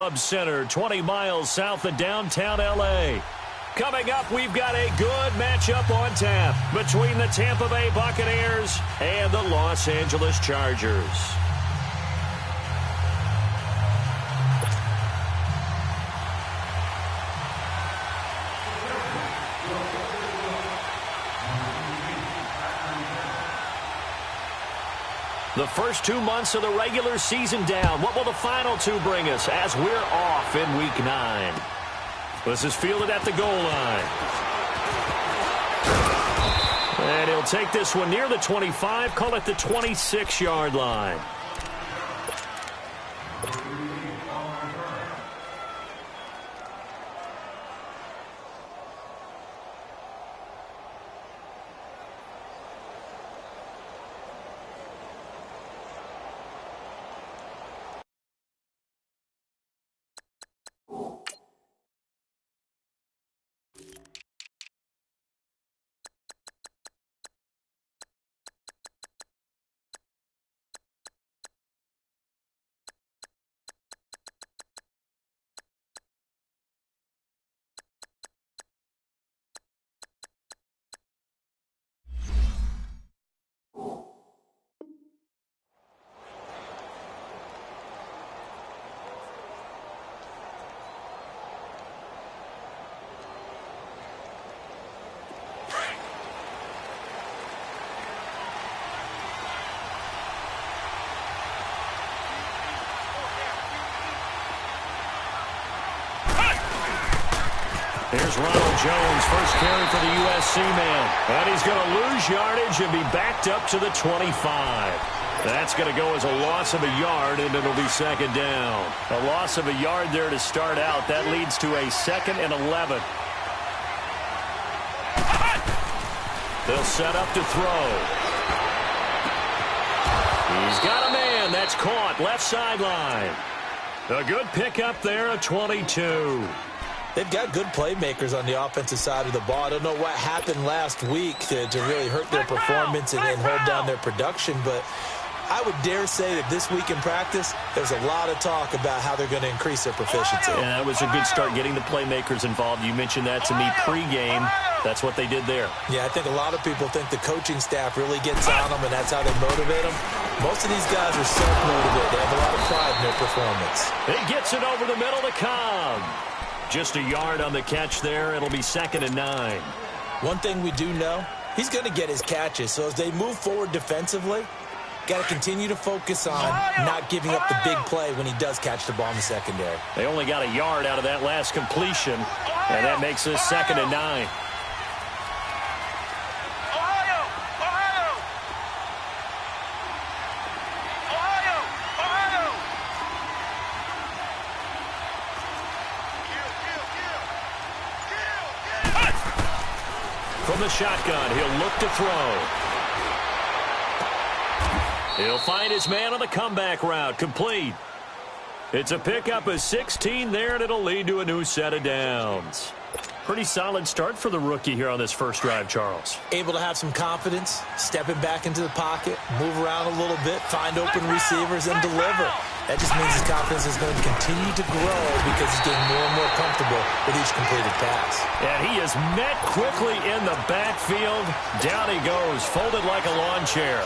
Club Center, 20 miles south of downtown L.A. Coming up, we've got a good matchup on tap between the Tampa Bay Buccaneers and the Los Angeles Chargers. The first 2 months of the regular season down. What will the final two bring us as we're off in Week 9? This is fielded at the goal line. And he'll take this one near the 25, call it the 26-yard line. Here's Ronald Jones, first carry for the USC man. And he's going to lose yardage and be backed up to the 25. That's going to go as a loss of a yard, and it'll be second down. A loss of a yard there to start out. That leads to a 2nd and 11. They'll set up to throw. He's got a man. That's caught. Left sideline. A good pickup there, a 22. They've got good playmakers on the offensive side of the ball. I don't know what happened last week to really hurt their performance and hold down their production, but I would dare say that this week in practice, there's a lot of talk about how they're going to increase their proficiency. And that was a good start, getting the playmakers involved. You mentioned that to me pregame. That's what they did there. Yeah, I think a lot of people think the coaching staff really gets on them, and that's how they motivate them. Most of these guys are self-motivated. They have a lot of pride in their performance. He gets it over the middle to Cobb. Just a yard on the catch there. It'll be 2nd and 9. One thing we do know, he's going to get his catches. So as they move forward defensively, got to continue to focus on not giving up the big play when he does catch the ball in the secondary. They only got a yard out of that last completion, and that makes this 2nd and 9. From the shotgun, he'll look to throw. He'll find his man on the comeback route. Complete. It's a pickup of 16 there, and it'll lead to a new set of downs. Pretty solid start for the rookie here on this first drive, Charles. Able to have some confidence, stepping back into the pocket, move around a little bit, find open receivers, and deliver. That just means his confidence is going to continue to grow because he's getting more and more comfortable with each completed pass. And he is met quickly in the backfield. Down he goes, folded like a lawn chair.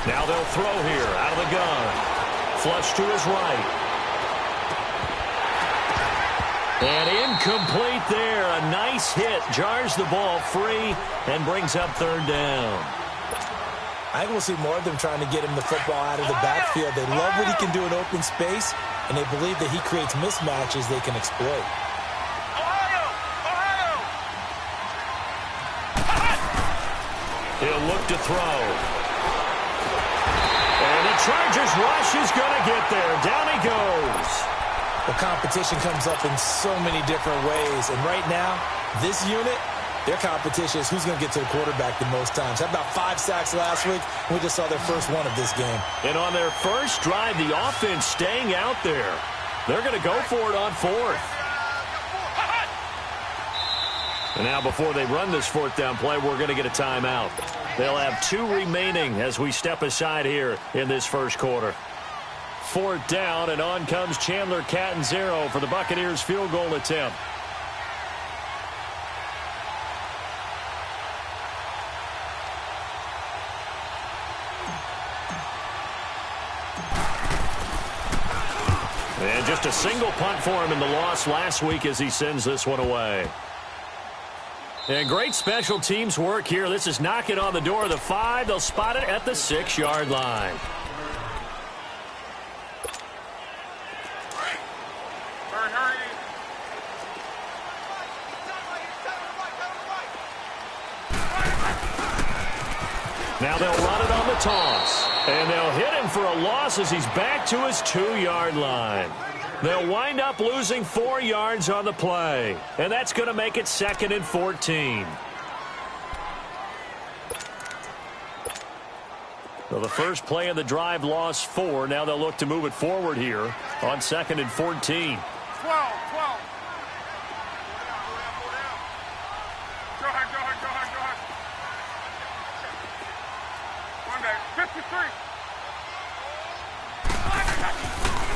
Now they'll throw here out of the gun. Flush to his right. And incomplete there. A nice hit. Jars the ball free and brings up 3rd down. I think we'll see more of them trying to get him the football out of the backfield. They love what he can do in open space, and they believe that he creates mismatches they can exploit. Ohio! He'll look to throw. Chargers rush is going to get there. Down he goes. The competition comes up in so many different ways. And right now, this unit, their competition is who's going to get to the quarterback the most times. Had about 5 sacks last week. We just saw their first one of this game. And on their first drive, the offense staying out there. They're going to go for it on 4th. And now before they run this 4th down play, we're going to get a timeout. They'll have 2 remaining as we step aside here in this first quarter. 4th down, and on comes Chandler Catanzaro for the Buccaneers field goal attempt. And just a single punt for him in the loss last week as he sends this one away. And great special teams work here. This is knocking on the door of the 5. They'll spot it at the 6-yard line. Now they'll run it on the toss. And they'll hit him for a loss as he's back to his 2-yard line. They'll wind up losing 4 yards on the play. And that's going to make it 2nd and 14. So the first play of the drive lost 4. Now they'll look to move it forward here on 2nd and 14. 12. Go ahead. 53.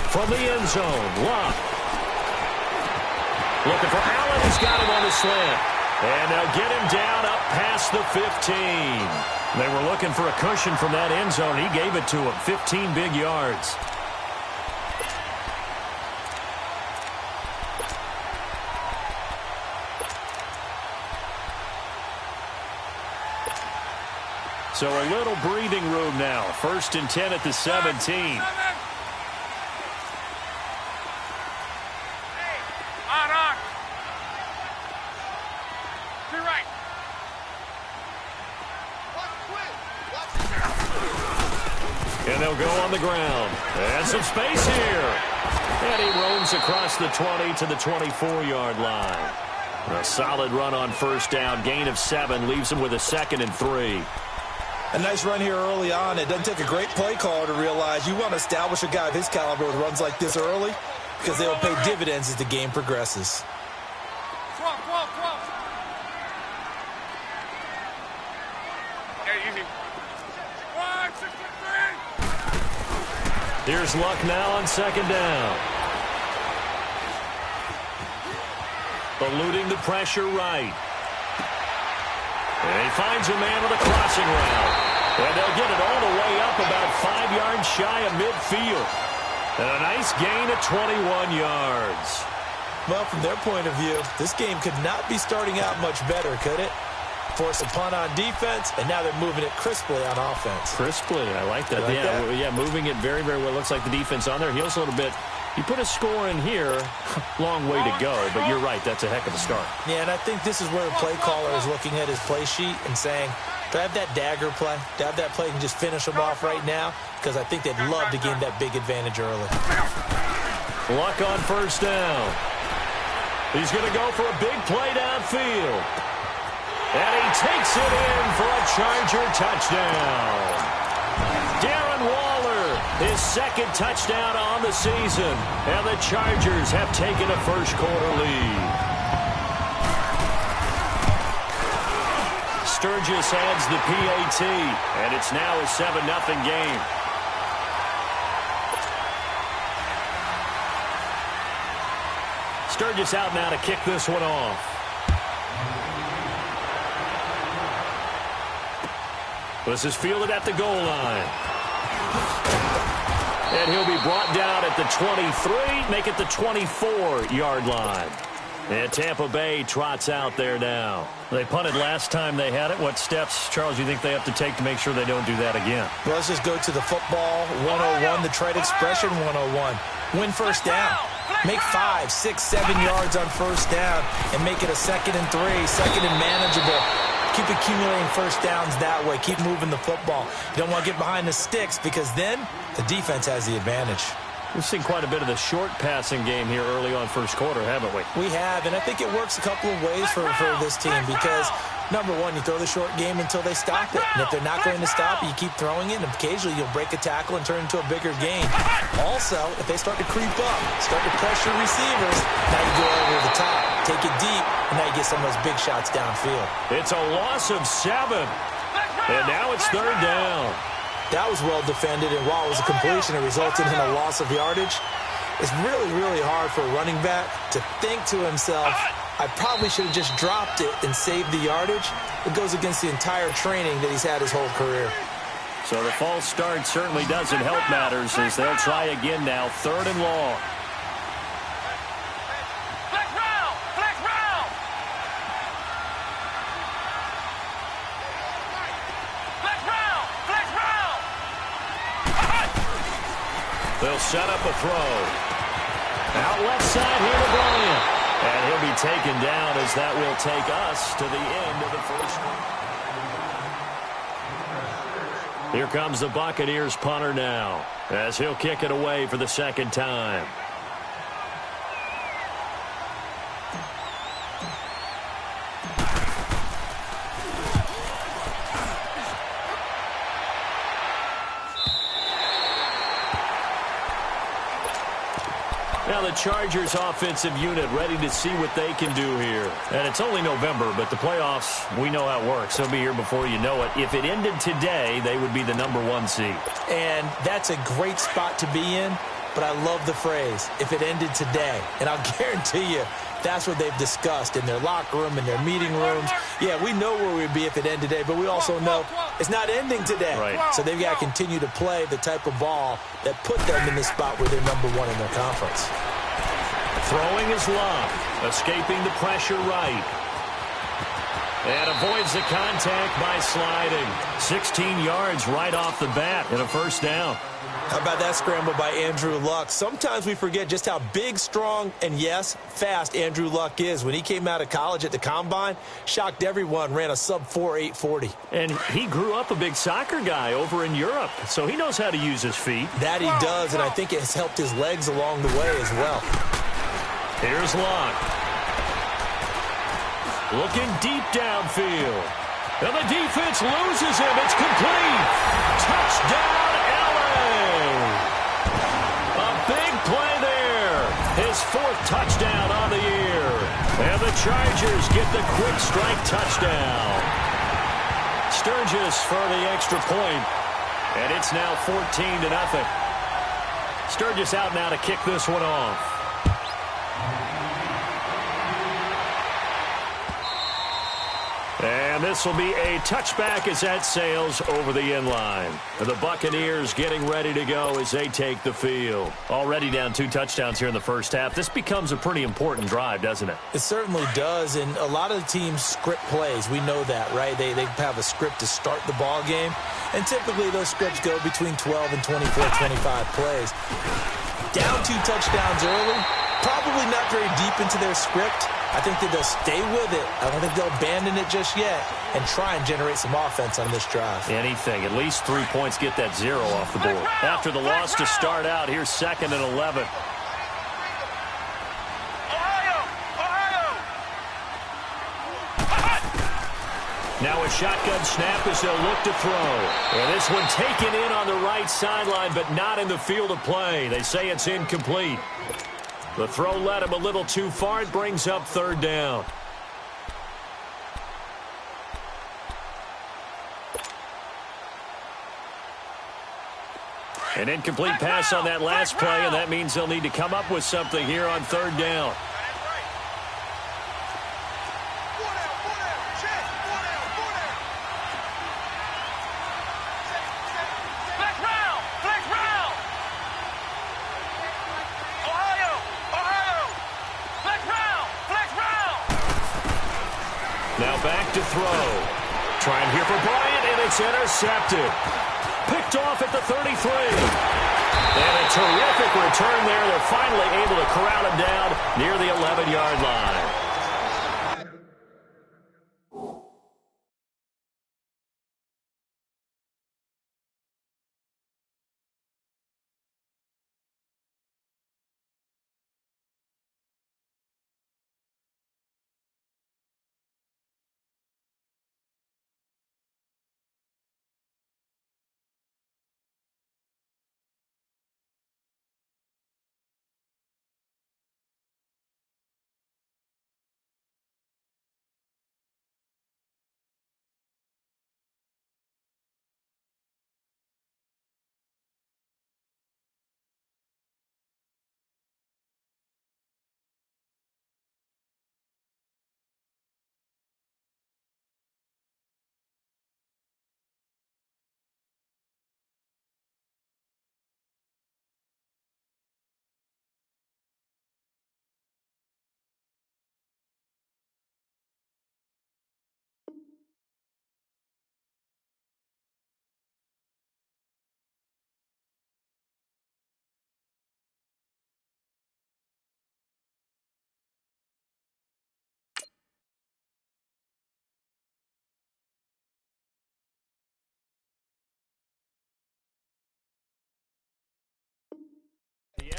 From the end zone, Luck. Looking for Allen. He's got him on the slant. And they'll get him down up past the 15. They were looking for a cushion from that end zone. He gave it to him. 15 big yards. So a little breathing room now. 1st and 10 at the 17. And they'll go on the ground. And some space here. And he roams across the 20 to the 24-yard line. A solid run on 1st down. Gain of 7 leaves him with a 2nd and 3. A nice run here early on. It doesn't take a great play caller to realize you want to establish a guy of his caliber with runs like this early because they will pay dividends as the game progresses. 12. Yeah, easy. 163. Here's Luck now on 2nd down. Eluding the pressure right. And he finds a man with a crossing route. And they'll get it all the way up about 5 yards shy of midfield. And a nice gain of 21 yards. Well, from their point of view, this game could not be starting out much better, could it? Force a punt on defense, and now they're moving it crisply on offense. Crisply, I like that. Yeah, moving it very, very well. Looks like the defense on there heals a little bit. You put a score in here, long way to go, but you're right, that's a heck of a start. Yeah, and I think this is where the play caller is looking at his play sheet and saying, do I have that dagger play? Do I have that play and just finish them off right now? Because I think they'd love to gain that big advantage early. Luck on 1st down. He's going to go for a big play downfield. And he takes it in for a Charger touchdown. Darren Waller, his 2nd touchdown on the season. And the Chargers have taken a first-quarter lead. Sturgis adds the PAT, and it's now a 7-0 game. Sturgis out now to kick this one off. This is fielded at the goal line. And he'll be brought down at the 23, make it the 24-yard line. And Tampa Bay trots out there now. They punted last time they had it. What steps, Charles, do you think they have to take to make sure they don't do that again? Well, let's just go to the football 101, the trade expression 101. Win 1st down. Make 5, 6, 7 yards on 1st down and make it a 2nd and 3, 2nd and manageable. Keep accumulating first downs that way. Keep moving the football. You don't want to get behind the sticks because then the defense has the advantage. We've seen quite a bit of the short passing game here early on first quarter, haven't we? We have, and I think it works a couple of ways for this team because, number one, you throw the short game until they stop it. And if they're not going to stop it, you keep throwing it, and occasionally you'll break a tackle and turn it into a bigger gain. Also, if they start to creep up, start to pressure receivers, now you go over the top, take it deep, and now you get some of those big shots downfield. It's a loss of 7, and now it's third down. That was well defended, and while it was a completion, it resulted in a loss of yardage. It's really, really hard for a running back to think to himself, I probably should have just dropped it and saved the yardage. It goes against the entire training that he's had his whole career. So the false start certainly doesn't help matters as they'll try again now, 3rd and long. They'll set up a throw. Out left side here to Bryant. And he'll be taken down as that will take us to the end of the first quarter. Here comes the Buccaneers punter now as he'll kick it away for the second time. Now the Chargers offensive unit ready to see what they can do here. And it's only November, but the playoffs, we know how it works. They'll be here before you know it. If it ended today, they would be the #1 seed. And that's a great spot to be in, but I love the phrase, if it ended today. And I'll guarantee you, that's what they've discussed in their locker room, in their meeting rooms. Yeah, we know where we'd be if it ended today, but we also know it's not ending today. Right. So they've got to continue to play the type of ball that put them in the spot where they're #1 in their conference. Throwing is Love, escaping the pressure right. And avoids the contact by sliding. 16 yards right off the bat and a first down. How about that scramble by Andrew Luck? Sometimes we forget just how big, strong, and, yes, fast Andrew Luck is. When he came out of college at the Combine, shocked everyone, ran a sub-4 840. And he grew up a big soccer guy over in Europe, so he knows how to use his feet. That he does, and I think it has helped his legs along the way as well. Here's Luck. Looking deep downfield. And the defense loses him. It's complete. Touchdown, LA. A big play there. His 4th touchdown on the year. And the Chargers get the quick strike touchdown. Sturgis for the extra point. And it's now 14-0. Sturgis out now to kick this one off. And this will be a touchback as that sails over the end line. The Buccaneers getting ready to go as they take the field. Already down 2 touchdowns here in the first half. This becomes a pretty important drive, doesn't it? It certainly does, and a lot of the teams script plays. We know that, right? They have a script to start the ball game, and typically those scripts go between 12 and 24, 25 plays. Down 2 touchdowns early, probably not very deep into their script. I think that they'll stay with it. I don't think they'll abandon it just yet and try and generate some offense on this drive. Anything. At least 3 points, get that 0 off the board. After the loss to start out, here's 2nd and 11. Now a shotgun snap as they'll look to throw. And this one taken in on the right sideline, but not in the field of play. They say it's incomplete. The throw led him a little too far. It brings up 3rd down. An incomplete pass on that last play, and that means they'll need to come up with something here on 3rd down. Now back to throw. Trying here for Bryant, and it's intercepted. Picked off at the 33. And a terrific return there. They're finally able to corral him down near the 11-yard line.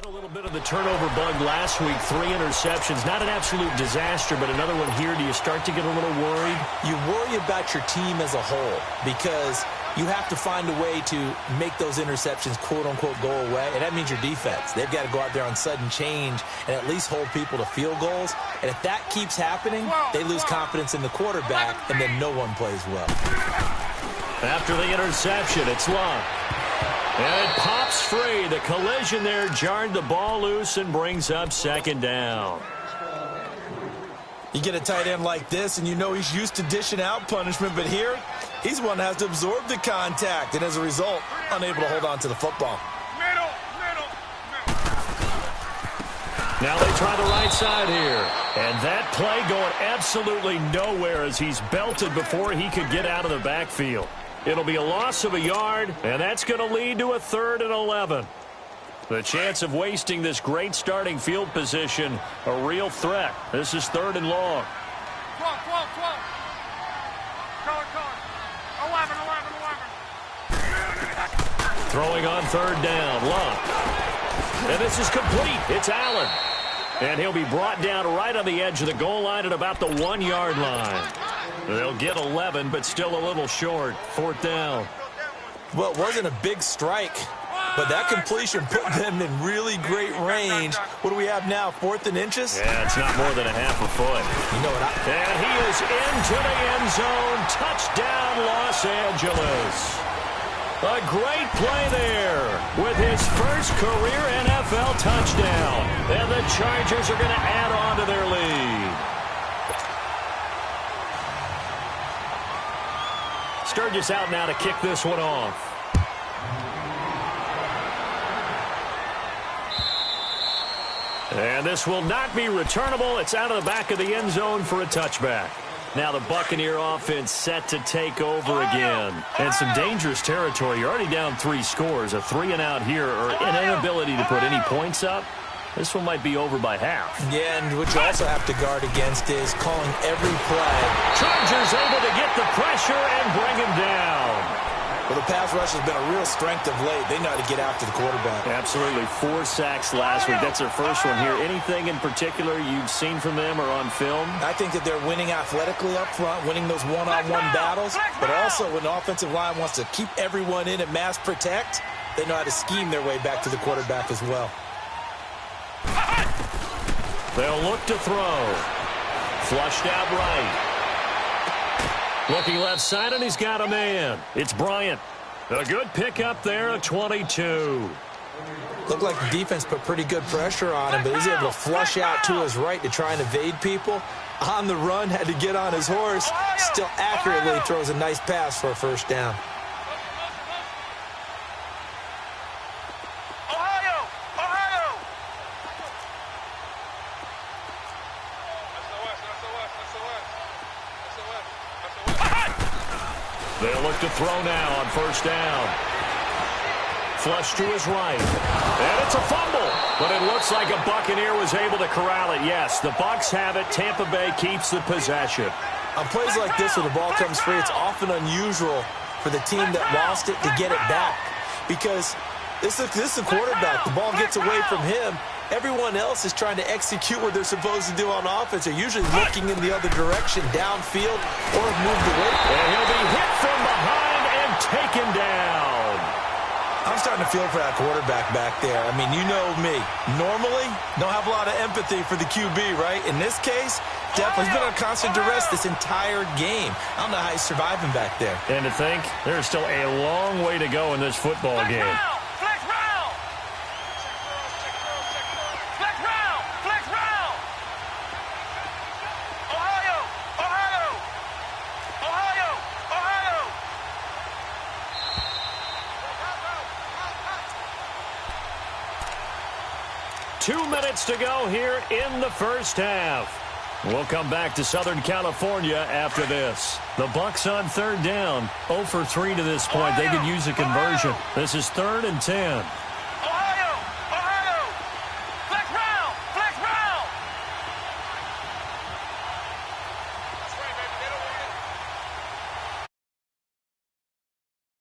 a little bit of the turnover bug last week. 3 interceptions. Not an absolute disaster, but another one here. Do you start to get a little worried? You worry about your team as a whole because you have to find a way to make those interceptions, quote-unquote, go away, and that means your defense. They've got to go out there on sudden change and at least hold people to field goals, and if that keeps happening, they lose confidence in the quarterback, and then no one plays well. After the interception, it's Luck. And it pops free. The collision there jarred the ball loose and brings up second down. You get a tight end like this, and you know he's used to dishing out punishment, but here, he's one that has to absorb the contact, and as a result, unable to hold on to the football. Middle. Now they try the right side here. And that play going absolutely nowhere as he's belted before he could get out of the backfield. It'll be a loss of a yard, and that's going to lead to a 3rd and 11. The chance of wasting this great starting field position, a real threat. This is 3rd and long. 12. Go. 11. Throwing on 3rd down, Luck. And this is complete. It's Allen. And he'll be brought down right on the edge of the goal line at about the 1-yard line. They'll get 11, but still a little short. 4th down. Well, it wasn't a big strike, but that completion put them in really great range. What do we have now, 4th and inches? Yeah, it's not more than a half a foot. You know what? And he is into the end zone. Touchdown, Los Angeles. A great play there with his first career NFL touchdown. And the Chargers are going to add on to their lead. Sturgis out now to kick this one off. And this will not be returnable. It's out of the back of the end zone for a touchback. Now the Buccaneer offense set to take over again. And some dangerous territory. You're already down 3 scores. A 3-and-out here or an inability to put any points up. This one might be over by half. Yeah, and what you also have to guard against is calling every play. Chargers able to get the pressure and bring him down. Well, the pass rush has been a real strength of late. They know how to get after the quarterback. Absolutely. 4 sacks last week. That's their first one here. Anything in particular you've seen from them or on film? I think that they're winning athletically up front, winning those one-on-one battles, but also when the offensive line wants to keep everyone in and mass protect, they know how to scheme their way back to the quarterback as well. They'll look to throw. Flushed out right. Looking left side, and he's got a man. It's Bryant. A good pickup there at 22. Looked like the defense put pretty good pressure on him, but he's able to flush out to his right to try and evade people. On the run, had to get on his horse. Still accurately throws a nice pass for a first down. They'll look to throw now on first down. Flush to his right. And it's a fumble. But it looks like a Buccaneer was able to corral it. Yes, the Bucs have it. Tampa Bay keeps the possession. On plays like this where the ball comes free, it's often unusual for the team that lost it to get it back. Because this is a quarterback. The ball gets away from him. Everyone else is trying to execute what they're supposed to do on offense. They're usually looking in the other direction, downfield, or have moved away. And he'll be hit from behind and taken down. I'm starting to feel for that quarterback back there. I mean, you know me. Normally, don't have a lot of empathy for the QB, right? In this case, definitely he's been on constant duress this entire game. I don't know how he's surviving back there. And to think, there's still a long way to go in this football game. Two minutes to go here in the first half. We'll come back to Southern California after this. The Bucs on third down. 0 for 3 to this point. They could use a conversion. This is 3rd and 10.